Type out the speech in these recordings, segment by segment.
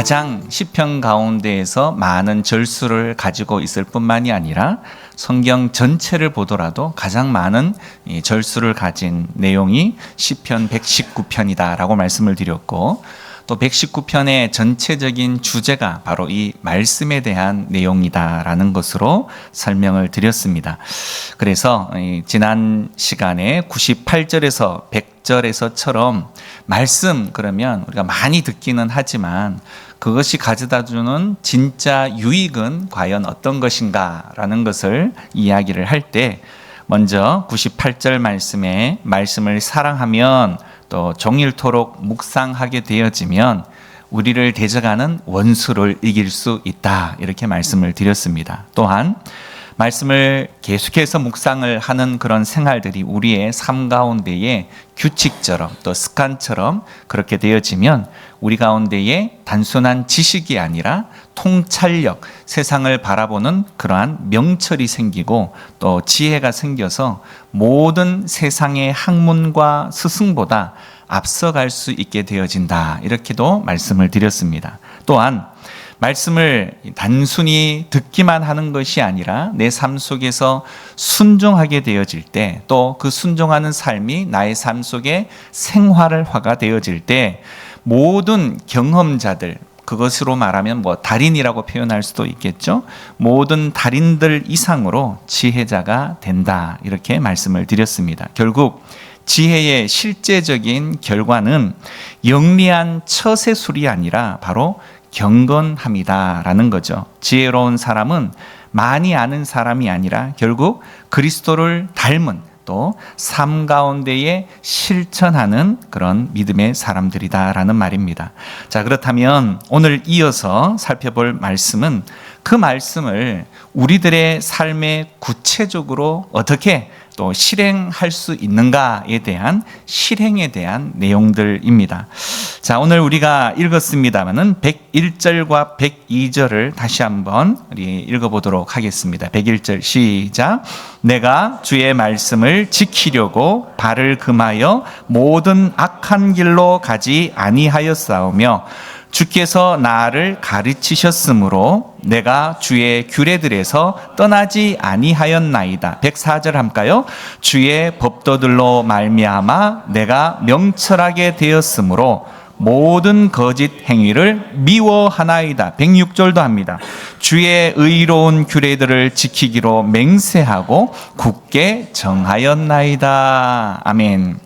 가장 시편 가운데에서 많은 절수를 가지고 있을 뿐만이 아니라 성경 전체를 보더라도 가장 많은 절수를 가진 내용이 시편 119편이다라고 말씀을 드렸고, 또 119편의 전체적인 주제가 바로 이 말씀에 대한 내용이다라는 것으로 설명을 드렸습니다. 그래서 지난 시간에 98절에서 100절에서처럼 말씀 그러면 우리가 많이 듣기는 하지만 그것이 가져다주는 진짜 유익은 과연 어떤 것인가라는 것을 이야기를 할 때, 먼저 98절 말씀에 말씀을 사랑하면 또 종일토록 묵상하게 되어지면 우리를 대적하는 원수를 이길 수 있다, 이렇게 말씀을 드렸습니다. 또한 말씀을 계속해서 묵상을 하는 그런 생활들이 우리의 삶 가운데에 규칙처럼 또 습관처럼 그렇게 되어지면 우리 가운데에 단순한 지식이 아니라 통찰력, 세상을 바라보는 그러한 명철이 생기고 또 지혜가 생겨서 모든 세상의 학문과 스승보다 앞서갈 수 있게 되어진다, 이렇게도 말씀을 드렸습니다. 또한 말씀을 단순히 듣기만 하는 것이 아니라 내 삶 속에서 순종하게 되어질 때, 또 그 순종하는 삶이 나의 삶 속에 생활화가 되어질 때 모든 경험자들, 그것으로 말하면 달인이라고 표현할 수도 있겠죠. 모든 달인들 이상으로 지혜자가 된다, 이렇게 말씀을 드렸습니다. 결국 지혜의 실제적인 결과는 영리한 처세술이 아니라 바로 경건함이다라는 거죠. 지혜로운 사람은 많이 아는 사람이 아니라 결국 그리스도를 닮은, 또 삶 가운데에 실천하는 그런 믿음의 사람들이다라는 말입니다. 자, 그렇다면 오늘 이어서 살펴볼 말씀은 그 말씀을 우리들의 삶에 구체적으로 어떻게 또 실행할 수 있는가에 대한 실행에 대한 내용들입니다. 자, 오늘 우리가 읽었습니다마는 101절과 102절을 다시 한번 우리 읽어보도록 하겠습니다. 101절 시작. 내가 주의 말씀을 지키려고 발을 금하여 모든 악한 길로 가지 아니하였사오며 주께서 나를 가르치셨으므로 내가 주의 규례들에서 떠나지 아니하였나이다. 104절 할까요? 주의 법도들로 말미암아 내가 명철하게 되었으므로 모든 거짓 행위를 미워하나이다. 106절도 합니다. 주의 의로운 규례들을 지키기로 맹세하고 굳게 정하였나이다. 아멘.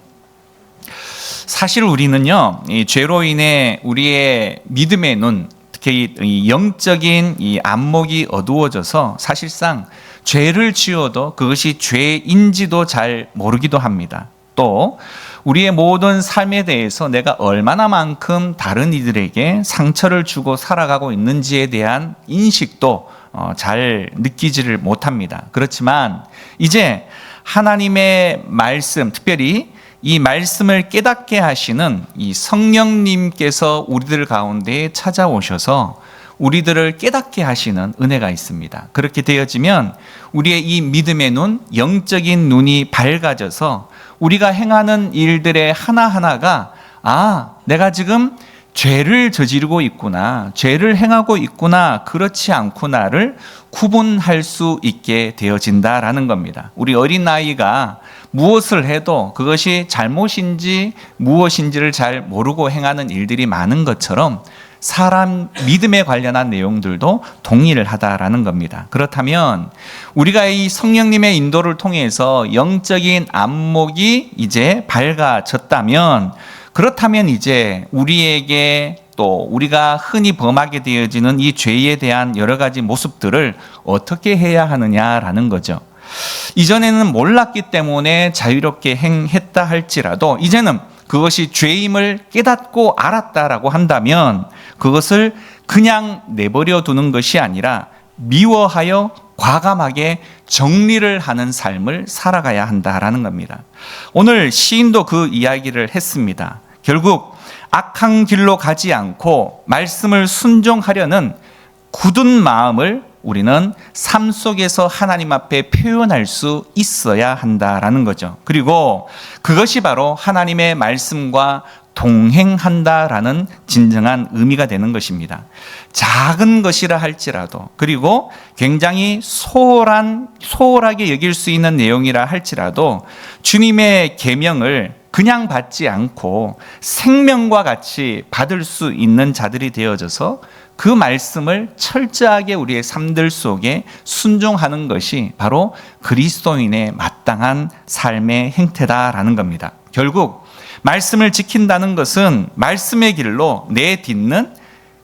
사실 우리는요, 이 죄로 인해 우리의 믿음의 눈, 특히 이 영적인 이 안목이 어두워져서 사실상 죄를 지어도 그것이 죄인지도 잘 모르기도 합니다. 또 우리의 모든 삶에 대해서 내가 얼마나 만큼 다른 이들에게 상처를 주고 살아가고 있는지에 대한 인식도 잘 느끼지를 못합니다. 그렇지만 이제 하나님의 말씀, 특별히 이 말씀을 깨닫게 하시는 이 성령님께서 우리들 가운데에 찾아오셔서 우리들을 깨닫게 하시는 은혜가 있습니다. 그렇게 되어지면 우리의 이 믿음의 눈, 영적인 눈이 밝아져서 우리가 행하는 일들의 하나하나가 내가 지금 죄를 저지르고 있구나, 죄를 행하고 있구나, 그렇지 않구나를 구분할 수 있게 되어진다라는 겁니다. 우리 어린아이가 무엇을 해도 그것이 잘못인지 무엇인지를 잘 모르고 행하는 일들이 많은 것처럼 사람 믿음에 관련한 내용들도 동의를 하다라는 겁니다. 그렇다면 우리가 이 성령님의 인도를 통해서 영적인 안목이 이제 밝아졌다면, 그렇다면 이제 우리에게 또 우리가 흔히 범하게 되어지는 이 죄에 대한 여러 가지 모습들을 어떻게 해야 하느냐라는 거죠. 이전에는 몰랐기 때문에 자유롭게 행했다 할지라도 이제는 그것이 죄임을 깨닫고 알았다라고 한다면 그것을 그냥 내버려 두는 것이 아니라 미워하여 과감하게 정리를 하는 삶을 살아가야 한다라는 겁니다. 오늘 시인도 그 이야기를 했습니다. 결국 악한 길로 가지 않고 말씀을 순종하려는 굳은 마음을 우리는 삶 속에서 하나님 앞에 표현할 수 있어야 한다라는 거죠. 그리고 그것이 바로 하나님의 말씀과 동행한다라는 진정한 의미가 되는 것입니다. 작은 것이라 할지라도, 그리고 굉장히 소홀하게 여길 수 있는 내용이라 할지라도 주님의 계명을 그냥 받지 않고 생명과 같이 받을 수 있는 자들이 되어져서 그 말씀을 철저하게 우리의 삶들 속에 순종하는 것이 바로 그리스도인의 마땅한 삶의 행태다라는 겁니다. 결국 말씀을 지킨다는 것은 말씀의 길로 내딛는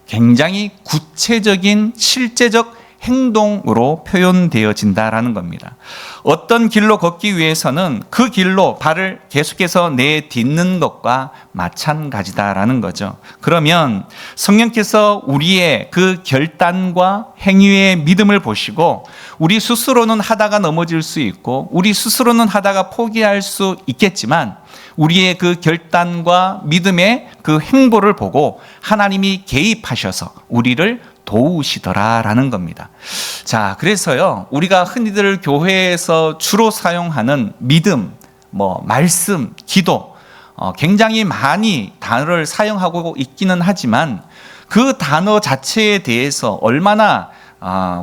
굉장히 구체적인 실제적 행동으로 표현되어진다라는 겁니다. 어떤 길로 걷기 위해서는 그 길로 발을 계속해서 내딛는 것과 마찬가지다라는 거죠. 그러면 성령께서 우리의 그 결단과 행위의 믿음을 보시고 우리 스스로는 하다가 넘어질 수 있고 우리 스스로는 하다가 포기할 수 있겠지만 우리의 그 결단과 믿음의 그 행보를 보고 하나님이 개입하셔서 우리를 도우시더라라는 겁니다. 자, 그래서요, 우리가 흔히들 교회에서 주로 사용하는 믿음, 말씀, 기도, 굉장히 많이 단어를 사용하고 있기는 하지만 그 단어 자체에 대해서 얼마나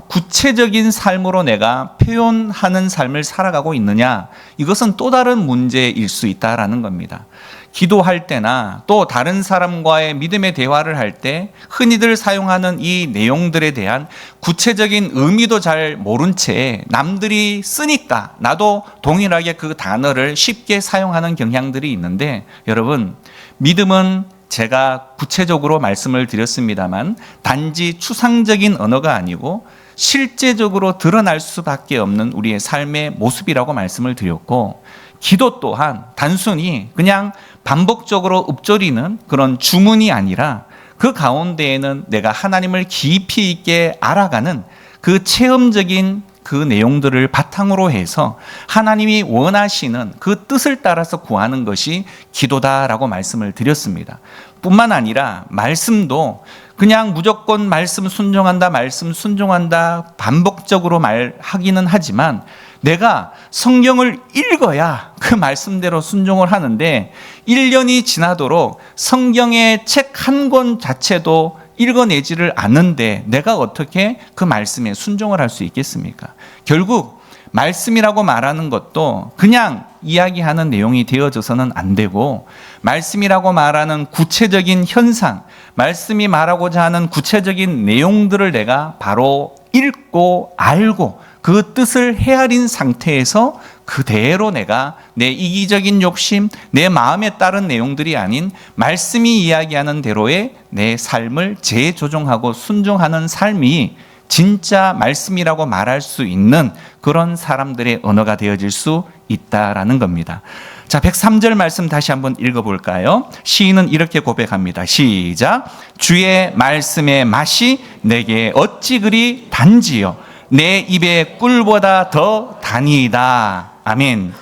구체적인 삶으로 내가 표현하는 삶을 살아가고 있느냐, 이것은 또 다른 문제일 수 있다라는 겁니다. 기도할 때나 또 다른 사람과의 믿음의 대화를 할 때 흔히들 사용하는 이 내용들에 대한 구체적인 의미도 잘 모른 채 남들이 쓰니까 나도 동일하게 그 단어를 쉽게 사용하는 경향들이 있는데, 여러분, 믿음은 제가 구체적으로 말씀을 드렸습니다만 단지 추상적인 언어가 아니고 실제적으로 드러날 수밖에 없는 우리의 삶의 모습이라고 말씀을 드렸고, 기도 또한 단순히 그냥 반복적으로 읊조리는 그런 주문이 아니라 그 가운데에는 내가 하나님을 깊이 있게 알아가는 그 체험적인 그 내용들을 바탕으로 해서 하나님이 원하시는 그 뜻을 따라서 구하는 것이 기도다라고 말씀을 드렸습니다. 뿐만 아니라 말씀도 그냥 무조건 말씀 순종한다 반복적으로 말하기는 하지만 내가 성경을 읽어야 그 말씀대로 순종을 하는데 1년이 지나도록 성경의 책 한 권 자체도 읽어내지를 않는데 내가 어떻게 그 말씀에 순종을 할 수 있겠습니까? 결국 말씀이라고 말하는 것도 그냥 이야기하는 내용이 되어져서는 안 되고, 말씀이라고 말하는 구체적인 현상, 말씀이 말하고자 하는 구체적인 내용들을 내가 바로 읽고 알고 그 뜻을 헤아린 상태에서 그대로 내가 내 이기적인 욕심, 내 마음에 따른 내용들이 아닌 말씀이 이야기하는 대로의 내 삶을 재조정하고 순종하는 삶이 진짜 말씀이라고 말할 수 있는 그런 사람들의 언어가 되어질 수 있다라는 겁니다. 자, 103절 말씀 다시 한번 읽어볼까요? 시인은 이렇게 고백합니다. 시작. 주의 말씀의 맛이 내게 어찌 그리 단지요, 내 입의 꿀보다 더 단이다. 아멘.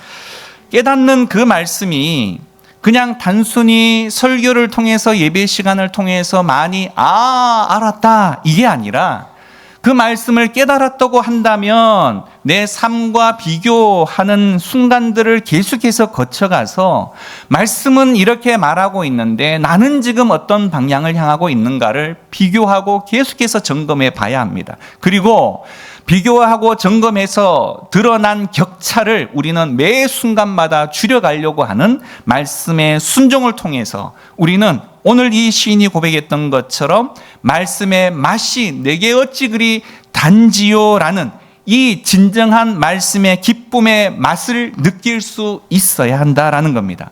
깨닫는 그 말씀이 그냥 단순히 설교를 통해서 예배 시간을 통해서 많이 알았다 이게 아니라 그 말씀을 깨달았다고 한다면 내 삶과 비교하는 순간들을 계속해서 거쳐가서 말씀은 이렇게 말하고 있는데 나는 지금 어떤 방향을 향하고 있는가를 비교하고 계속해서 점검해 봐야 합니다. 그리고 비교하고 점검해서 드러난 격차를 우리는 매 순간마다 줄여가려고 하는 말씀의 순종을 통해서 우리는 오늘 이 시인이 고백했던 것처럼 말씀의 맛이 내게 어찌 그리 단지요라는 이 진정한 말씀의 기쁨의 맛을 느낄 수 있어야 한다라는 겁니다.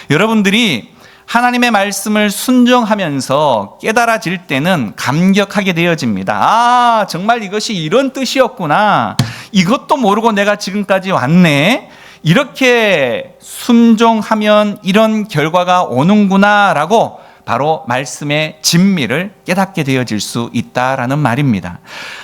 여러분들이 하나님의 말씀을 순종하면서 깨달아질 때는 감격하게 되어집니다. 정말 이것이 이런 뜻이었구나. 이것도 모르고 내가 지금까지 왔네. 이렇게 순종하면 이런 결과가 오는구나 라고 바로 말씀의 진미를 깨닫게 되어질 수 있다라는 말입니다.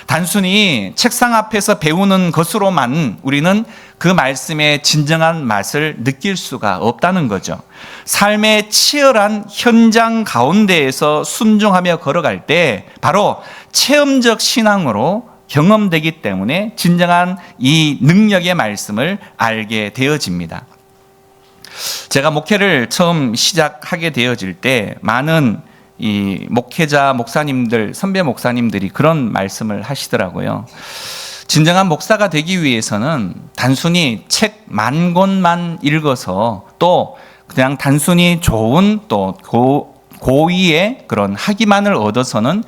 단순히 책상 앞에서 배우는 것으로만 우리는 그 말씀의 진정한 맛을 느낄 수가 없다는 거죠. 삶의 치열한 현장 가운데에서 순종하며 걸어갈 때 바로 체험적 신앙으로 경험되기 때문에 진정한 이 능력의 말씀을 알게 되어집니다. 제가 목회를 처음 시작하게 되어질 때 많은 이 목회자 목사님들, 선배 목사님들이 그런 말씀을 하시더라고요. 진정한 목사가 되기 위해서는 단순히 책 10,000권만 읽어서 또 그냥 단순히 좋은 또 고위의 그런 학위만을 얻어서는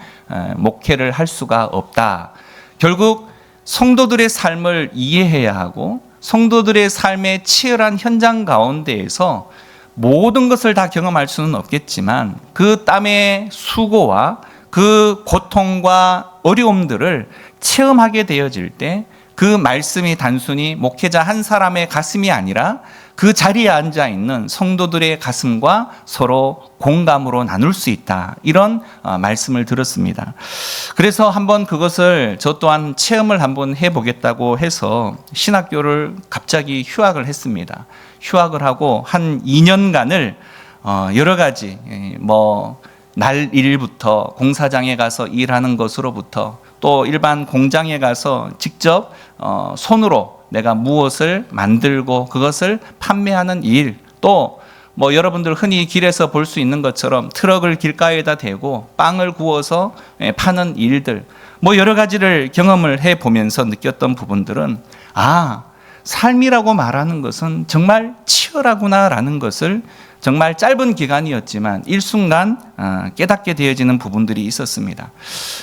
목회를 할 수가 없다. 결국 성도들의 삶을 이해해야 하고 성도들의 삶의 치열한 현장 가운데에서 모든 것을 다 경험할 수는 없겠지만 그 땀의 수고와 그 고통과 어려움들을 체험하게 되어질 때 그 말씀이 단순히 목회자 한 사람의 가슴이 아니라 그 자리에 앉아 있는 성도들의 가슴과 서로 공감으로 나눌 수 있다. 이런 말씀을 들었습니다. 그래서 한번 그것을 저 또한 체험을 한번 해보겠다고 해서 신학교를 갑자기 휴학을 했습니다. 휴학을 하고 한 2년간을 여러 가지 날 일부터 공사장에 가서 일하는 것으로부터 또 일반 공장에 가서 직접 손으로 내가 무엇을 만들고 그것을 판매하는 일, 또 여러분들 흔히 길에서 볼 수 있는 것처럼 트럭을 길가에다 대고 빵을 구워서 파는 일들, 여러 가지를 경험을 해보면서 느꼈던 부분들은 삶이라고 말하는 것은 정말 치열하구나라는 것을 정말 짧은 기간이었지만 일순간 깨닫게 되어지는 부분들이 있었습니다.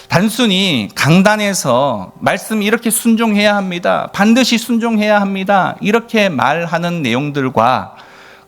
단순히 강단에서 말씀 이렇게 순종해야 합니다. 반드시 순종해야 합니다. 이렇게 말하는 내용들과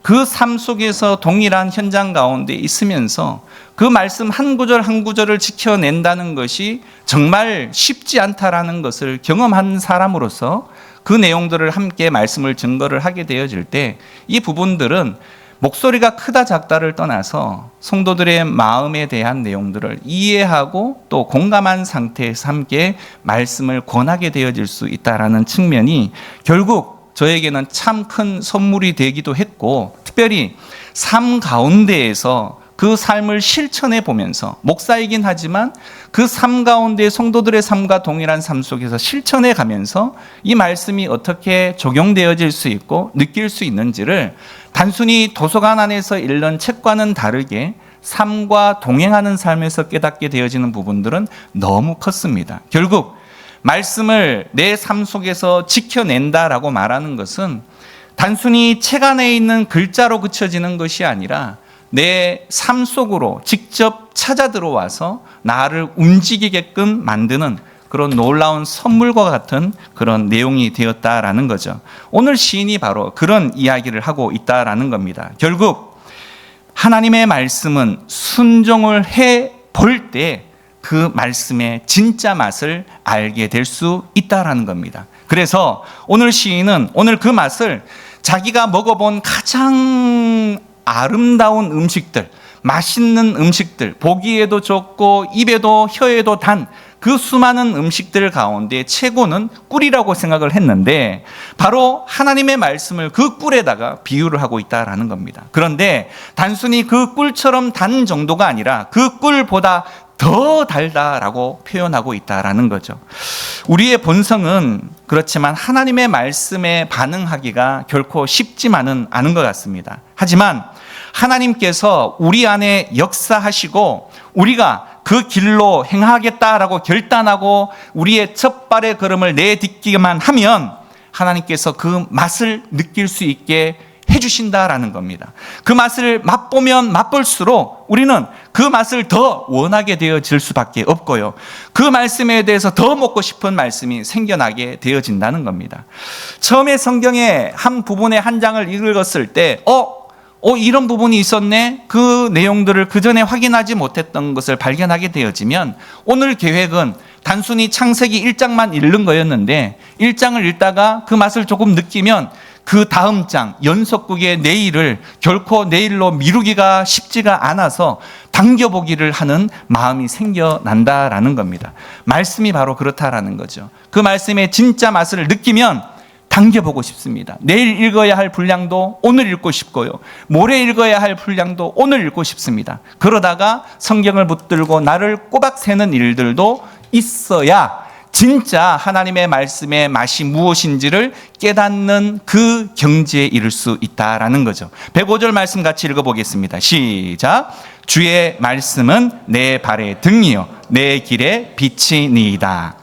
그 삶 속에서 동일한 현장 가운데 있으면서 그 말씀 한 구절 한 구절을 지켜낸다는 것이 정말 쉽지 않다라는 것을 경험한 사람으로서 그 내용들을 함께 말씀을 증거를 하게 되어질 때 이 부분들은 목소리가 크다 작다를 떠나서 성도들의 마음에 대한 내용들을 이해하고 또 공감한 상태에서 함께 말씀을 권하게 되어질 수 있다는 측면이 결국 저에게는 참 큰 선물이 되기도 했고, 특별히 삶 가운데에서 그 삶을 실천해 보면서 목사이긴 하지만 그 삶 가운데 성도들의 삶과 동일한 삶 속에서 실천해 가면서 이 말씀이 어떻게 적용되어질 수 있고 느낄 수 있는지를 단순히 도서관 안에서 읽는 책과는 다르게 삶과 동행하는 삶에서 깨닫게 되어지는 부분들은 너무 컸습니다. 결국 말씀을 내 삶 속에서 지켜낸다라고 말하는 것은 단순히 책 안에 있는 글자로 그쳐지는 것이 아니라 내 삶 속으로 직접 찾아 들어와서 나를 움직이게끔 만드는 그런 놀라운 선물과 같은 그런 내용이 되었다라는 거죠. 오늘 시인이 바로 그런 이야기를 하고 있다라는 겁니다. 결국 하나님의 말씀은 순종을 해 볼 때 그 말씀의 진짜 맛을 알게 될 수 있다라는 겁니다. 그래서 오늘 시인은 오늘 그 맛을 자기가 먹어본 가장 아름다운 음식들, 맛있는 음식들, 보기에도 좋고 입에도 혀에도 단 그 수많은 음식들 가운데 최고는 꿀이라고 생각을 했는데 바로 하나님의 말씀을 그 꿀에다가 비유를 하고 있다라는 겁니다. 그런데 단순히 그 꿀처럼 단 정도가 아니라 그 꿀보다 더 달다라고 표현하고 있다라는 거죠. 우리의 본성은 그렇지만 하나님의 말씀에 반응하기가 결코 쉽지만은 않은 것 같습니다. 하지만 하나님께서 우리 안에 역사하시고 우리가 그 길로 행하겠다라고 결단하고 우리의 첫 발의 걸음을 내딛기만 하면 하나님께서 그 맛을 느낄 수 있게 해주신다라는 겁니다. 그 맛을 맛보면 맛볼수록 우리는 그 맛을 더 원하게 되어질 수밖에 없고요. 그 말씀에 대해서 더 먹고 싶은 말씀이 생겨나게 되어진다는 겁니다. 처음에 성경의 한 부분의 한 장을 읽었을 때 이런 부분이 있었네. 그 내용들을 그 전에 확인하지 못했던 것을 발견하게 되어지면 오늘 계획은 단순히 창세기 1장만 읽는 거였는데 1장을 읽다가 그 맛을 조금 느끼면 그 다음 장 연속극의 내일을 결코 내일로 미루기가 쉽지가 않아서 당겨보기를 하는 마음이 생겨난다라는 겁니다. 말씀이 바로 그렇다라는 거죠. 그 말씀의 진짜 맛을 느끼면 당겨보고 싶습니다. 내일 읽어야 할 분량도 오늘 읽고 싶고요. 모레 읽어야 할 분량도 오늘 읽고 싶습니다. 그러다가 성경을 붙들고 나를 꼬박 세는 일들도 있어야 진짜 하나님의 말씀의 맛이 무엇인지를 깨닫는 그 경지에 이를 수 있다라는 거죠. 105절 말씀 같이 읽어보겠습니다. 시작. 주의 말씀은 내 발의 등이요 내 길의 빛이니이다.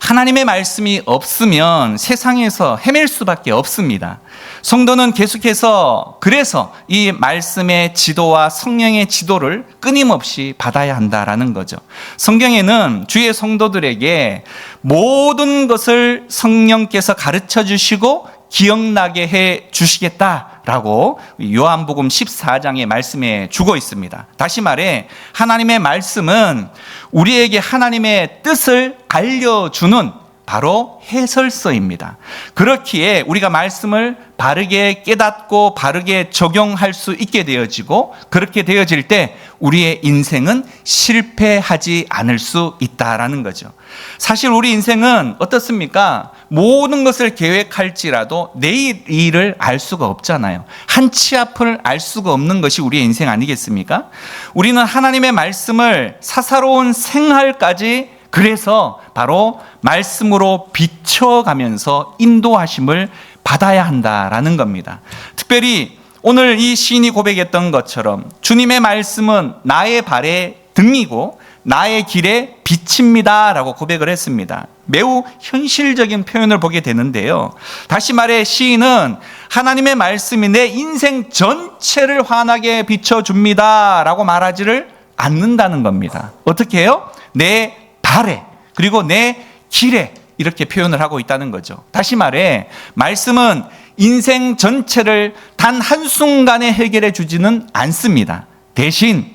하나님의 말씀이 없으면 세상에서 헤맬 수밖에 없습니다. 성도는 계속해서 그래서 이 말씀의 지도와 성령의 지도를 끊임없이 받아야 한다라는 거죠. 성경에는 주의 성도들에게 모든 것을 성령께서 가르쳐 주시고 기억나게 해 주시겠다라고 요한복음 14장의 말씀에 주고 있습니다. 다시 말해 하나님의 말씀은 우리에게 하나님의 뜻을 알려주는 바로 해설서입니다. 그렇기에 우리가 말씀을 바르게 깨닫고 바르게 적용할 수 있게 되어지고 그렇게 되어질 때 우리의 인생은 실패하지 않을 수 있다라는 거죠. 사실 우리 인생은 어떻습니까? 모든 것을 계획할지라도 내일 일을 알 수가 없잖아요. 한 치 앞을 알 수가 없는 것이 우리의 인생 아니겠습니까? 우리는 하나님의 말씀을 사사로운 생활까지 그래서 바로 말씀으로 비춰가면서 인도하심을 받아야 한다라는 겁니다. 특별히 오늘 이 시인이 고백했던 것처럼 주님의 말씀은 나의 발의 등이고 나의 길의 빛입니다 라고 고백을 했습니다. 매우 현실적인 표현을 보게 되는데요. 다시 말해 시인은 하나님의 말씀이 내 인생 전체를 환하게 비춰줍니다 라고 말하지를 않는다는 겁니다. 어떻게 해요? 내 발에 그리고 내 길에 이렇게 표현을 하고 있다는 거죠. 다시 말해 말씀은 인생 전체를 단 한순간에 해결해 주지는 않습니다. 대신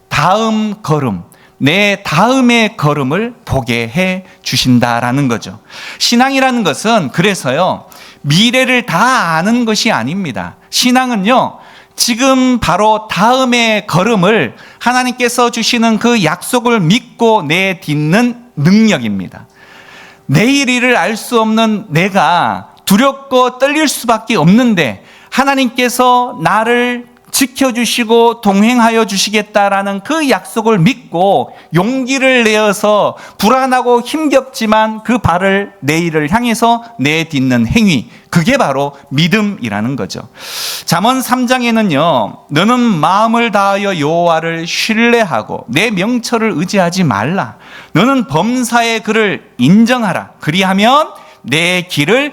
다음 걸음, 내 다음의 걸음을 보게 해 주신다라는 거죠. 신앙이라는 것은 그래서요 미래를 다 아는 것이 아닙니다. 신앙은요 지금 바로 다음의 걸음을 하나님께서 주시는 그 약속을 믿고 내딛는 능력입니다. 내일 일을 알 수 없는 내가 두렵고 떨릴 수밖에 없는데 하나님께서 나를 지켜주시고 동행하여 주시겠다라는 그 약속을 믿고 용기를 내어서 불안하고 힘겹지만 그 발을 내일을 향해서 내딛는 행위, 그게 바로 믿음이라는 거죠. 잠언 3장에는요 너는 마음을 다하여 여호와를 신뢰하고 내 명철을 의지하지 말라. 너는 범사의 그를 인정하라. 그리하면 내 길을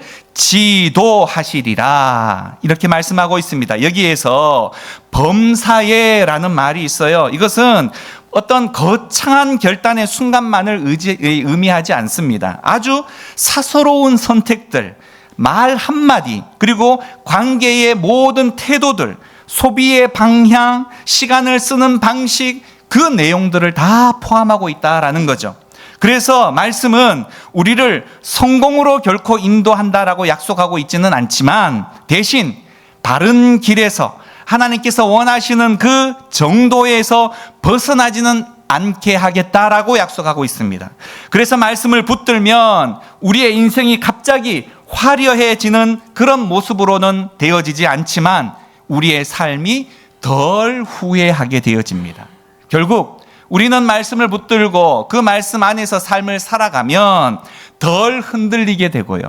지도하시리라. 이렇게 말씀하고 있습니다. 여기에서 범사에라는 말이 있어요. 이것은 어떤 거창한 결단의 순간만을 의미하지 않습니다. 아주 사소로운 선택들, 말 한마디, 그리고 관계의 모든 태도들, 소비의 방향, 시간을 쓰는 방식, 그 내용들을 다 포함하고 있다라는 거죠. 그래서 말씀은 우리를 성공으로 결코 인도한다라고 약속하고 있지는 않지만 대신 바른 길에서 하나님께서 원하시는 그 정도에서 벗어나지는 않게 하겠다라고 약속하고 있습니다. 그래서 말씀을 붙들면 우리의 인생이 갑자기 화려해지는 그런 모습으로는 되어지지 않지만 우리의 삶이 덜 후회하게 되어집니다. 결국 우리는 말씀을 붙들고 그 말씀 안에서 삶을 살아가면 덜 흔들리게 되고요.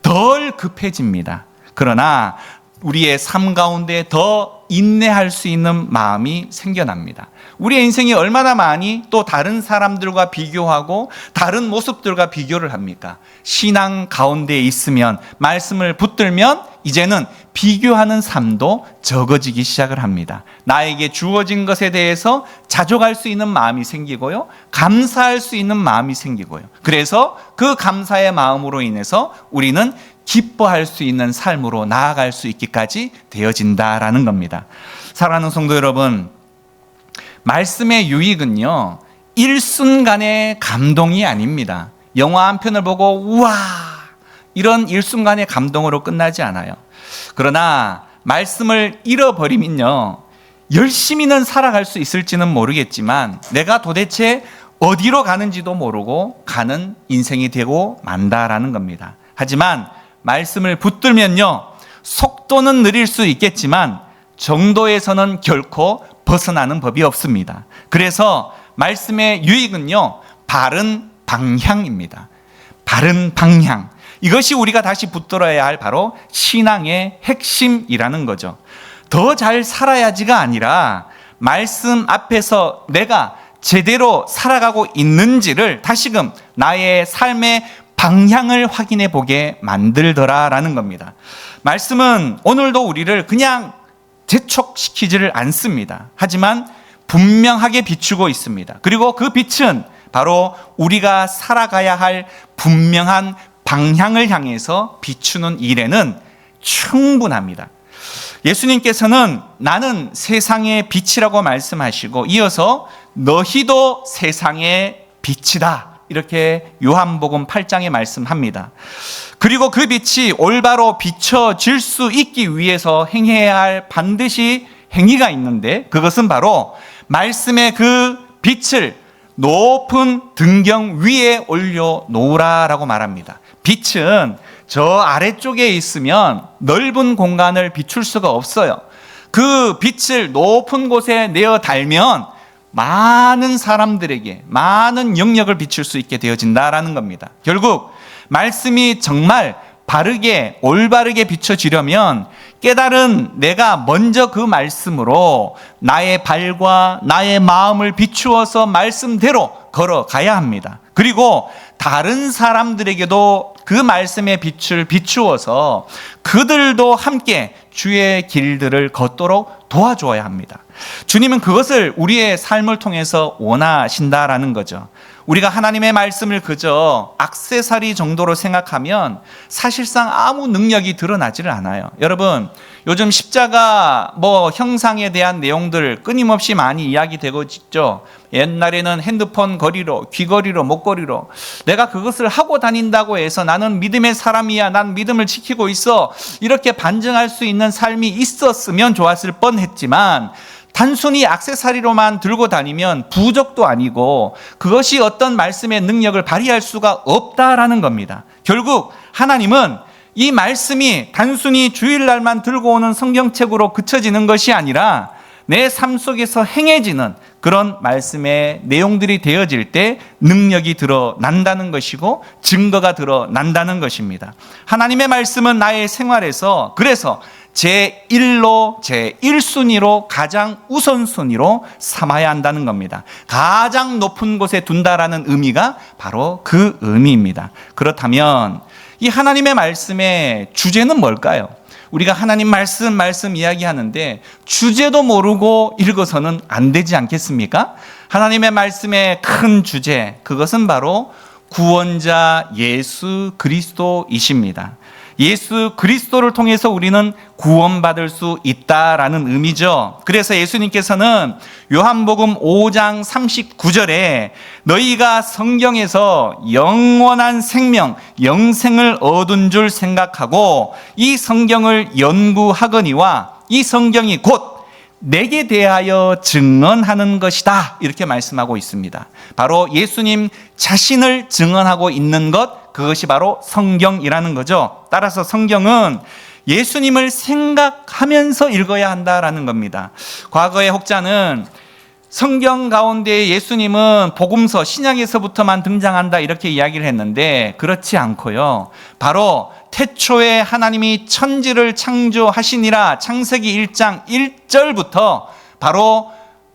덜 급해집니다. 그러나 우리의 삶 가운데 더 인내할 수 있는 마음이 생겨납니다. 우리의 인생이 얼마나 많이 또 다른 사람들과 비교하고 다른 모습들과 비교를 합니까? 신앙 가운데 있으면 말씀을 붙들면 이제는 비교하는 삶도 적어지기 시작을 합니다. 나에게 주어진 것에 대해서 자족할 수 있는 마음이 생기고요. 감사할 수 있는 마음이 생기고요. 그래서 그 감사의 마음으로 인해서 우리는 기뻐할 수 있는 삶으로 나아갈 수 있기까지 되어진다라는 겁니다. 사랑하는 성도 여러분, 말씀의 유익은요, 일순간의 감동이 아닙니다. 영화 한 편을 보고 우와 이런 일순간의 감동으로 끝나지 않아요. 그러나 말씀을 잃어버리면요, 열심히는 살아갈 수 있을지는 모르겠지만 내가 도대체 어디로 가는지도 모르고 가는 인생이 되고 만다라는 겁니다. 하지만 말씀을 붙들면요, 속도는 느릴 수 있겠지만 정도에서는 결코 벗어나는 법이 없습니다. 그래서 말씀의 유익은요, 바른 방향입니다. 바른 방향. 이것이 우리가 다시 붙들어야 할 바로 신앙의 핵심이라는 거죠. 더 잘 살아야지가 아니라 말씀 앞에서 내가 제대로 살아가고 있는지를 다시금 나의 삶의 방향을 확인해 보게 만들더라라는 겁니다. 말씀은 오늘도 우리를 그냥 재촉시키지를 않습니다. 하지만 분명하게 비추고 있습니다. 그리고 그 빛은 바로 우리가 살아가야 할 분명한 방향을 향해서 비추는 일에는 충분합니다. 예수님께서는 나는 세상의 빛이라고 말씀하시고 이어서 너희도 세상의 빛이다. 이렇게 요한복음 8장에 말씀합니다. 그리고 그 빛이 올바로 비춰질 수 있기 위해서 행해야 할 반드시 행위가 있는데 그것은 바로 말씀의 그 빛을 높은 등경 위에 올려 놓으라라고 말합니다. 빛은 저 아래쪽에 있으면 넓은 공간을 비출 수가 없어요. 그 빛을 높은 곳에 내어 달면 많은 사람들에게 많은 영역을 비출 수 있게 되어진다라는 겁니다. 결국 말씀이 정말 바르게 올바르게 비춰지려면 깨달은 내가 먼저 그 말씀으로 나의 발과 나의 마음을 비추어서 말씀대로 걸어가야 합니다. 그리고 다른 사람들에게도 그 말씀의 빛을 비추어서 그들도 함께 주의 길들을 걷도록 도와줘야 합니다. 주님은 그것을 우리의 삶을 통해서 원하신다라는 거죠. 우리가 하나님의 말씀을 그저 액세서리 정도로 생각하면 사실상 아무 능력이 드러나지를 않아요. 여러분, 요즘 십자가 형상에 대한 내용들 끊임없이 많이 이야기되고 있죠. 옛날에는 핸드폰 거리로, 귀걸이로, 목걸이로 내가 그것을 하고 다닌다고 해서 나는 믿음의 사람이야, 난 믿음을 지키고 있어, 이렇게 반증할 수 있는 삶이 있었으면 좋았을 뻔했지만 단순히 액세서리로만 들고 다니면 부족도 아니고 그것이 어떤 말씀의 능력을 발휘할 수가 없다라는 겁니다. 결국 하나님은 이 말씀이 단순히 주일날만 들고 오는 성경책으로 그쳐지는 것이 아니라 내 삶 속에서 행해지는 그런 말씀의 내용들이 되어질 때 능력이 드러난다는 것이고 증거가 드러난다는 것입니다. 하나님의 말씀은 나의 생활에서 그래서 제1로 제1순위로 가장 우선순위로 삼아야 한다는 겁니다. 가장 높은 곳에 둔다라는 의미가 바로 그 의미입니다. 그렇다면 이 하나님의 말씀의 주제는 뭘까요? 우리가 하나님 말씀 이야기하는데 주제도 모르고 읽어서는 안 되지 않겠습니까? 하나님의 말씀의 큰 주제, 그것은 바로 구원자 예수 그리스도이십니다. 예수 그리스도를 통해서 우리는 구원받을 수 있다라는 의미죠. 그래서 예수님께서는 요한복음 5장 39절에 너희가 성경에서 영원한 생명, 영생을 얻은 줄 생각하고 이 성경을 연구하거니와 이 성경이 곧 내게 대하여 증언하는 것이다, 이렇게 말씀하고 있습니다. 바로 예수님 자신을 증언하고 있는 것, 그것이 바로 성경이라는 거죠. 따라서 성경은 예수님을 생각하면서 읽어야 한다라는 겁니다. 과거의 혹자는 성경 가운데 예수님은 복음서 신약에서부터만 등장한다 이렇게 이야기를 했는데 그렇지 않고요. 바로 태초에 하나님이 천지를 창조하시니라 창세기 1장 1절부터 바로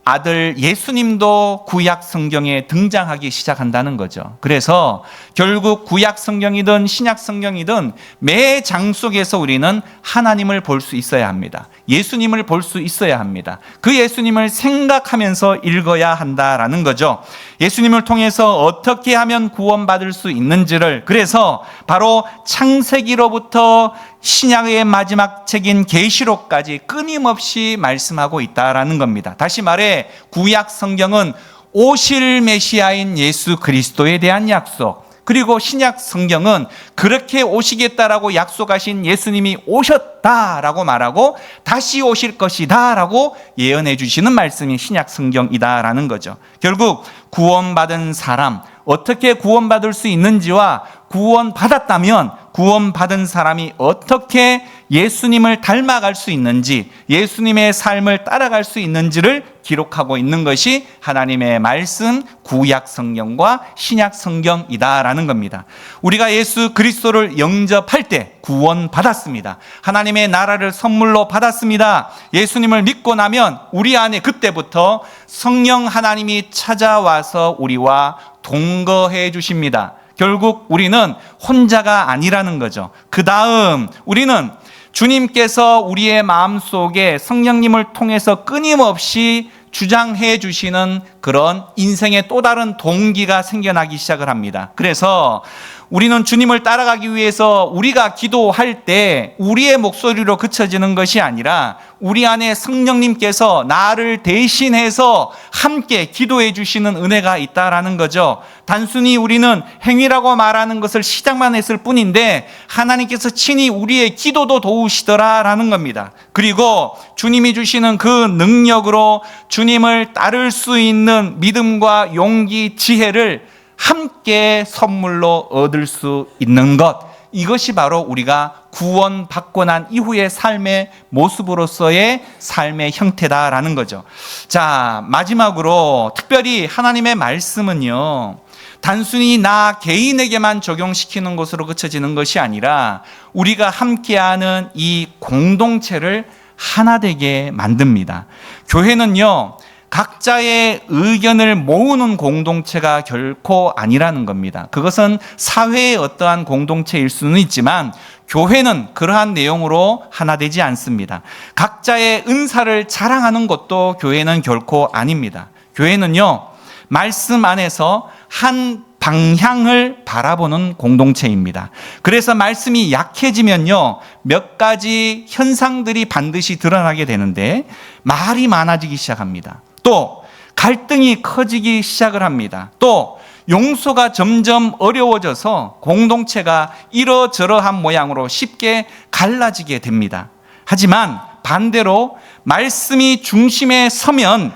아들 예수님도 구약 성경에 등장하기 시작한다는 거죠. 그래서 결국 구약 성경이든 신약 성경이든 매 장 속에서 우리는 하나님을 볼 수 있어야 합니다. 예수님을 볼 수 있어야 합니다. 그 예수님을 생각하면서 읽어야 한다라는 거죠. 예수님을 통해서 어떻게 하면 구원받을 수 있는지를, 그래서 바로 창세기로부터 신약의 마지막 책인 계시록까지 끊임없이 말씀하고 있다라는 겁니다. 다시 말해 구약 성경은 오실 메시아인 예수 그리스도에 대한 약속, 그리고 신약 성경은 그렇게 오시겠다라고 약속하신 예수님이 오셨다라고 말하고 다시 오실 것이다라고 예언해 주시는 말씀이 신약 성경이다라는 거죠. 결국 구원받은 사람, 어떻게 구원받을 수 있는지와 구원받았다면 구원받은 사람이 어떻게 예수님을 닮아갈 수 있는지, 예수님의 삶을 따라갈 수 있는지를 기록하고 있는 것이 하나님의 말씀, 구약 성경과 신약 성경이다라는 겁니다. 우리가 예수 그리스도를 영접할 때 구원받았습니다. 하나님의 나라를 선물로 받았습니다. 예수님을 믿고 나면 우리 안에 그때부터 성령 하나님이 찾아와서 우리와 동거해 주십니다. 결국 우리는 혼자가 아니라는 거죠. 그 다음 우리는 주님께서 우리의 마음속에 성령님을 통해서 끊임없이 주장해 주시는 그런 인생의 또 다른 동기가 생겨나기 시작을 합니다. 그래서 우리는 주님을 따라가기 위해서 우리가 기도할 때 우리의 목소리로 그쳐지는 것이 아니라 우리 안에 성령님께서 나를 대신해서 함께 기도해 주시는 은혜가 있다라는 거죠. 단순히 우리는 행위라고 말하는 것을 시작만 했을 뿐인데 하나님께서 친히 우리의 기도도 도우시더라라는 겁니다. 그리고 주님이 주시는 그 능력으로 주님을 따를 수 있는 믿음과 용기, 지혜를 함께 선물로 얻을 수 있는 것, 이것이 바로 우리가 구원받고 난 이후의 삶의 모습으로서의 삶의 형태다라는 거죠. 자, 마지막으로 특별히 하나님의 말씀은요, 단순히 나 개인에게만 적용시키는 것으로 그쳐지는 것이 아니라 우리가 함께하는 이 공동체를 하나 되게 만듭니다. 교회는요, 각자의 의견을 모으는 공동체가 결코 아니라는 겁니다. 그것은 사회의 어떠한 공동체일 수는 있지만 교회는 그러한 내용으로 하나 되지 않습니다. 각자의 은사를 자랑하는 것도 교회는 결코 아닙니다. 교회는요, 말씀 안에서 한 방향을 바라보는 공동체입니다. 그래서 말씀이 약해지면요, 몇 가지 현상들이 반드시 드러나게 되는데 말이 많아지기 시작합니다. 또 갈등이 커지기 시작을 합니다. 또 용서가 점점 어려워져서 공동체가 이러저러한 모양으로 쉽게 갈라지게 됩니다. 하지만 반대로 말씀이 중심에 서면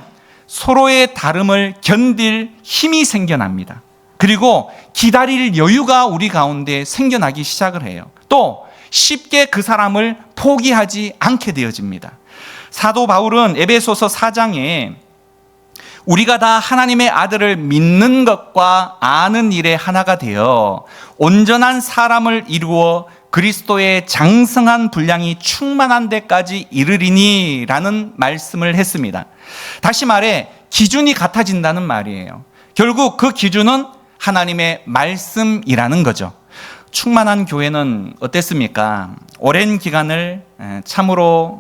서로의 다름을 견딜 힘이 생겨납니다. 그리고 기다릴 여유가 우리 가운데 생겨나기 시작을 해요. 또 쉽게 그 사람을 포기하지 않게 되어집니다. 사도 바울은 에베소서 4장에 우리가 다 하나님의 아들을 믿는 것과 아는 일에 하나가 되어 온전한 사람을 이루어 그리스도의 장성한 분량이 충만한 데까지 이르리니 라는 말씀을 했습니다. 다시 말해 기준이 같아진다는 말이에요. 결국 그 기준은 하나님의 말씀이라는 거죠. 충만한 교회는 어땠습니까? 오랜 기간을 참으로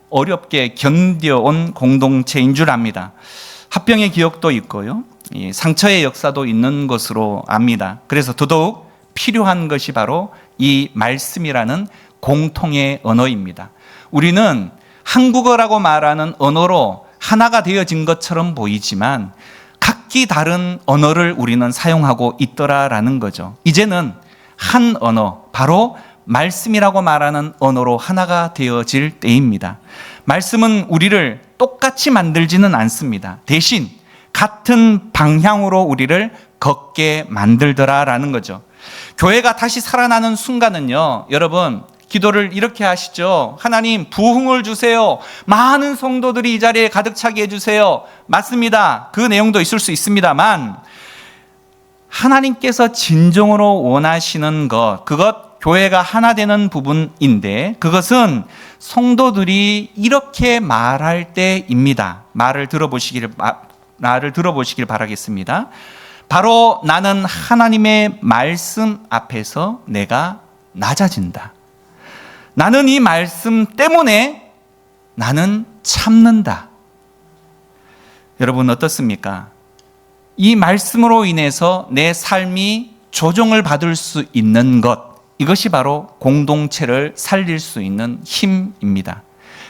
어렵게 견뎌온 공동체인 줄 압니다. 합병의 기억도 있고요, 상처의 역사도 있는 것으로 압니다. 그래서 더더욱 필요한 것이 바로 이 말씀이라는 공통의 언어입니다. 우리는 한국어라고 말하는 언어로 하나가 되어진 것처럼 보이지만 각기 다른 언어를 우리는 사용하고 있더라라는 거죠. 이제는 한 언어, 바로 말씀이라고 말하는 언어로 하나가 되어질 때입니다. 말씀은 우리를 똑같이 만들지는 않습니다. 대신 같은 방향으로 우리를 걷게 만들더라라는 거죠. 교회가 다시 살아나는 순간은요, 여러분 기도를 이렇게 하시죠. 하나님 부흥을 주세요. 많은 성도들이 이 자리에 가득 차게 해주세요. 맞습니다. 그 내용도 있을 수 있습니다만 하나님께서 진정으로 원하시는 것, 그것 교회가 하나 되는 부분인데 그것은 성도들이 이렇게 말할 때입니다. 말을 들어보시길 바라겠습니다. 바로 나는 하나님의 말씀 앞에서 내가 낮아진다. 나는 이 말씀 때문에 나는 참는다. 여러분 어떻습니까? 이 말씀으로 인해서 내 삶이 조정을 받을 수 있는 것, 이것이 바로 공동체를 살릴 수 있는 힘입니다.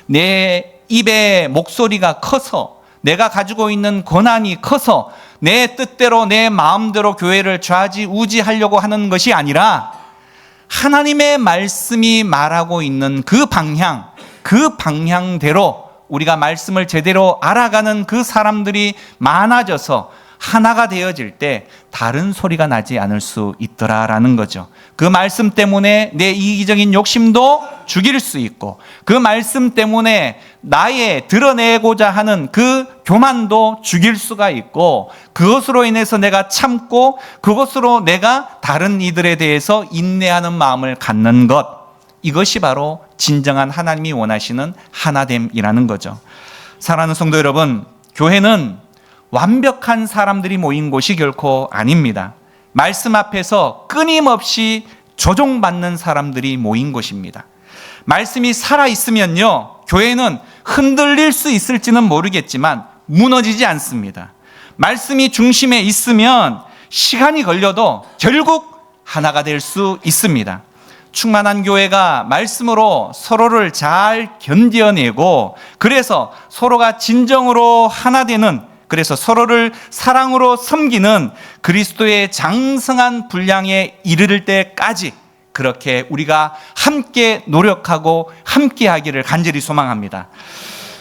내 입의 목소리가 커서, 내가 가지고 있는 권한이 커서 내 뜻대로 내 마음대로 교회를 좌지우지하려고 하는 것이 아니라 하나님의 말씀이 말하고 있는 그 방향대로 우리가 말씀을 제대로 알아가는 그 사람들이 많아져서 하나가 되어질 때 다른 소리가 나지 않을 수 있더라라는 거죠. 그 말씀 때문에 내 이기적인 욕심도 죽일 수 있고, 그 말씀 때문에 나의 드러내고자 하는 그 교만도 죽일 수가 있고, 그것으로 인해서 내가 참고 그것으로 내가 다른 이들에 대해서 인내하는 마음을 갖는 것, 이것이 바로 진정한 하나님이 원하시는 하나됨이라는 거죠. 사랑하는 성도 여러분, 교회는 완벽한 사람들이 모인 곳이 결코 아닙니다. 말씀 앞에서 끊임없이 조종받는 사람들이 모인 곳입니다. 말씀이 살아있으면요, 교회는 흔들릴 수 있을지는 모르겠지만 무너지지 않습니다. 말씀이 중심에 있으면 시간이 걸려도 결국 하나가 될 수 있습니다. 충만한 교회가 말씀으로 서로를 잘 견뎌내고, 그래서 서로가 진정으로 하나 되는, 그래서 서로를 사랑으로 섬기는 그리스도의 장성한 분량에 이르를 때까지 그렇게 우리가 함께 노력하고 함께 하기를 간절히 소망합니다.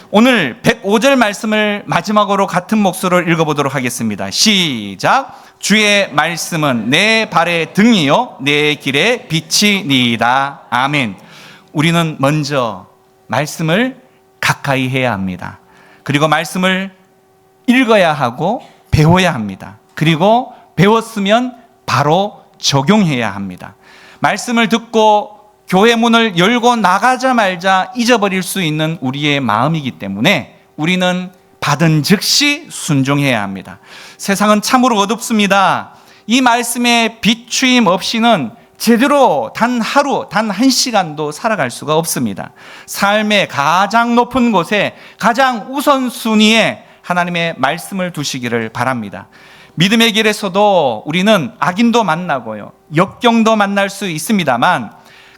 오늘 105절 말씀을 마지막으로 같은 목소리로 읽어보도록 하겠습니다. 시작. 주의 말씀은 내 발의 등이요 내 길의 빛이니이다. 아멘. 우리는 먼저 말씀을 가까이 해야 합니다. 그리고 말씀을 읽어야 하고 배워야 합니다. 그리고 배웠으면 바로 적용해야 합니다. 말씀을 듣고 교회 문을 열고 나가자마자 잊어버릴 수 있는 우리의 마음이기 때문에 우리는 받은 즉시 순종해야 합니다. 세상은 참으로 어둡습니다. 이 말씀에 비추임 없이는 제대로 단 하루, 단 한 시간도 살아갈 수가 없습니다. 삶의 가장 높은 곳에 가장 우선순위에 하나님의 말씀을 두시기를 바랍니다. 믿음의 길에서도 우리는 악인도 만나고요, 역경도 만날 수 있습니다만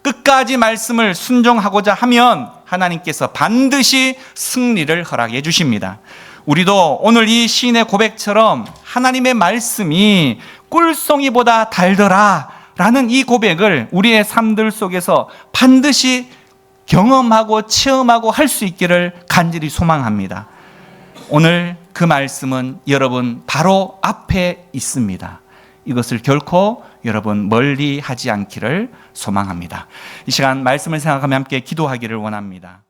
끝까지 말씀을 순종하고자 하면 하나님께서 반드시 승리를 허락해 주십니다. 우리도 오늘 이 시인의 고백처럼 하나님의 말씀이 꿀송이보다 달더라 라는 이 고백을 우리의 삶들 속에서 반드시 경험하고 체험하고 할 수 있기를 간절히 소망합니다. 오늘 그 말씀은 여러분 바로 앞에 있습니다. 이것을 결코 여러분 멀리 하지 않기를 소망합니다. 이 시간 말씀을 생각하며 함께 기도하기를 원합니다.